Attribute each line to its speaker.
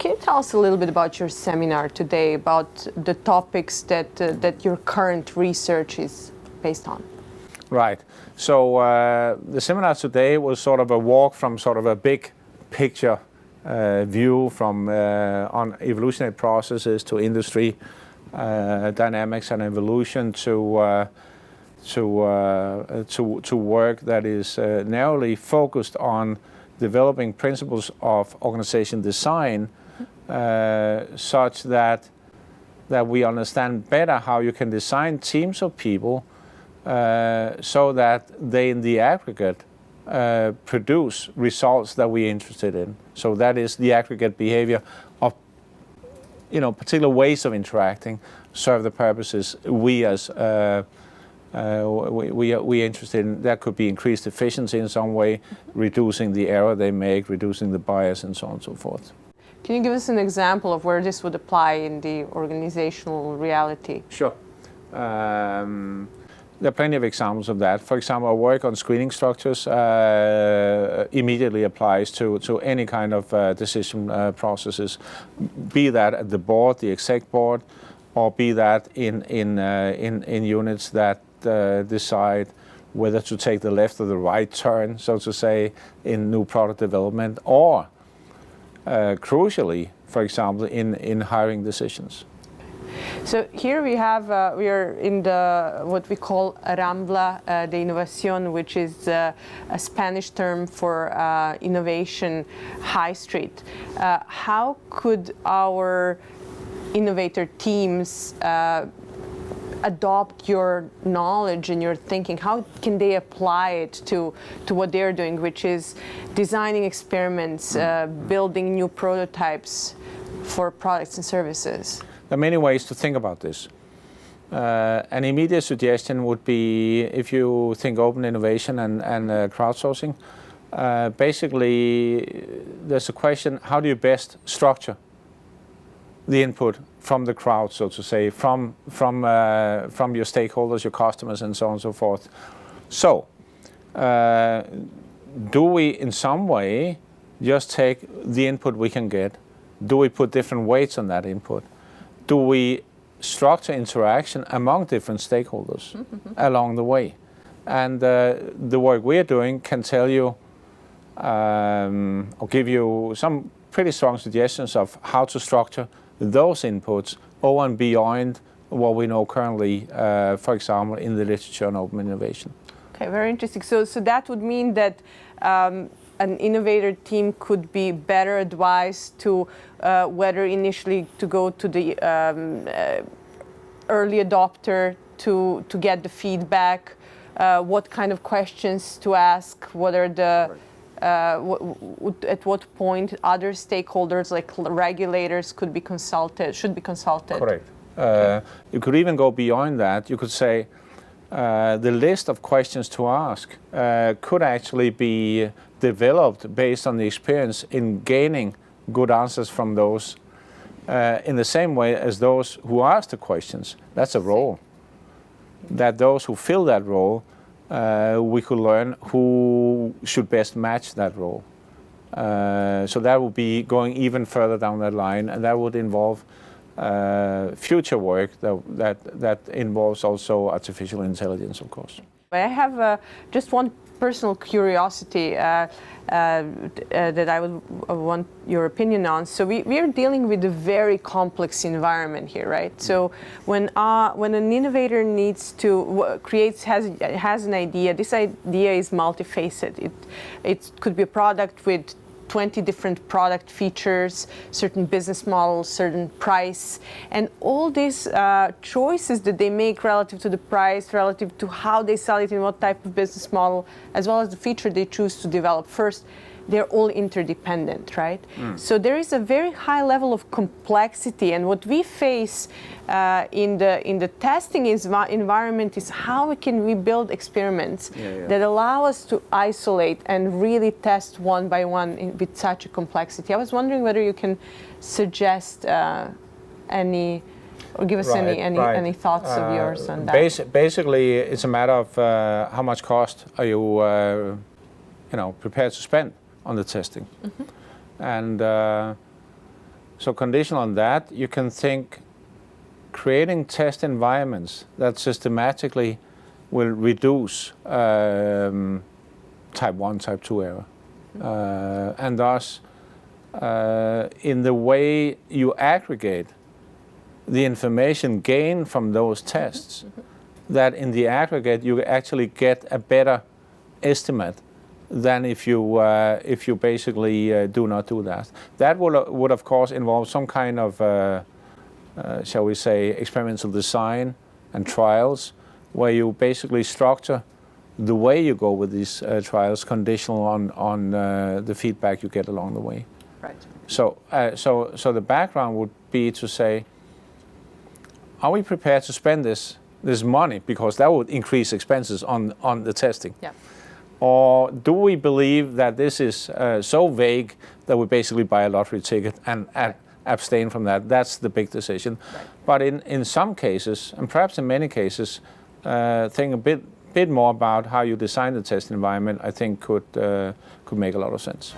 Speaker 1: Can you tell us a little bit about your seminar today, about the topics that your current research is based on?
Speaker 2: Right. So the seminar today was sort of a walk from sort of a big picture view from on evolutionary processes to industry dynamics and evolution to work that is narrowly focused on developing principles of organization design such that we understand better how you can design teams of people so that they in the aggregate produce results that we're interested in. So that is the aggregate behavior of particular ways of interacting serve the purposes we as we're interested in. That could be increased efficiency in some way, reducing the error they make, reducing the bias, and so on and so forth.
Speaker 1: Can you give us an example of where this would apply in the organizational reality?
Speaker 2: Sure. There are plenty of examples of that. For example, our work on screening structures immediately applies to any kind of decision processes, be that at the board, the exec board, or be that in units that decide whether to take the left or the right turn, so to say, in new product development, or crucially, for example, in hiring decisions.
Speaker 1: So here we are in what we call Rambla de Innovación, which is a Spanish term for innovation high street. How could our innovator teams adopt your knowledge and your thinking? How can they apply it to what they're doing, which is designing experiments, building new prototypes for products and services?
Speaker 2: There are many ways to think about this. An immediate suggestion would be, if you think open innovation and crowdsourcing, basically there's a question, how do you best structure the input from the crowd, so to say, from your stakeholders, your customers, and so on and so forth. So, do we in some way just take the input we can get? Do we put different weights on that input? Do we structure interaction among different stakeholders along the way? And the work we're doing can tell you or give you some pretty strong suggestions of how to structure those inputs over and beyond what we know currently, for example, in the literature on open innovation.
Speaker 1: Okay, very interesting. So that would mean that an innovator team could be better advised to whether initially to go to the early adopter to get the feedback, what kind of questions to ask, whether the at what point other stakeholders like regulators should be consulted.
Speaker 2: Correct. You could even go beyond that. You could say the list of questions to ask could actually be developed based on the experience in gaining good answers from those in the same way as those who ask the questions. That's a role. That those who fill that role, we could learn who should best match that role. So that would be going even further down that line, and that would involve future work that involves also artificial intelligence, of course.
Speaker 1: I have just one personal curiosity that I would want your opinion on. So we are dealing with a very complex environment here, right? So when an innovator needs to has an idea, this idea is multifaceted. It could be a product with 20 different product features, certain business models, certain price, and all these choices that they make relative to the price, relative to how they sell it in what type of business model, as well as the feature they choose to develop first, they're all interdependent, right? So there is a very high level of complexity, and what we face in the testing environment is how can we build experiments that allow us to isolate and really test one by one with such a complexity. I was wondering whether you can suggest any or give us any thoughts of yours on that.
Speaker 2: Basically, it's a matter of how much cost are you prepared to spend on the testing. And So conditional on that, you can think creating test environments that systematically will reduce type 1, type 2 error. And thus, in the way you aggregate the information gained from those tests, that in the aggregate you actually get a better estimate than if you basically do not do that. That would of course involve some kind of, shall we say, experimental design and trials, where you basically structure the way you go with these trials conditional on the feedback you get along the way.
Speaker 1: Right.
Speaker 2: So the background would be to say, are we prepared to spend this money, because that would increase expenses on the testing?
Speaker 1: Yeah.
Speaker 2: Or do we believe that this is so vague that we basically buy a lottery ticket and abstain from that? That's the big decision.
Speaker 1: Right.
Speaker 2: But in some cases, and perhaps in many cases, think a bit more about how you design the test environment, I think could make a lot of sense.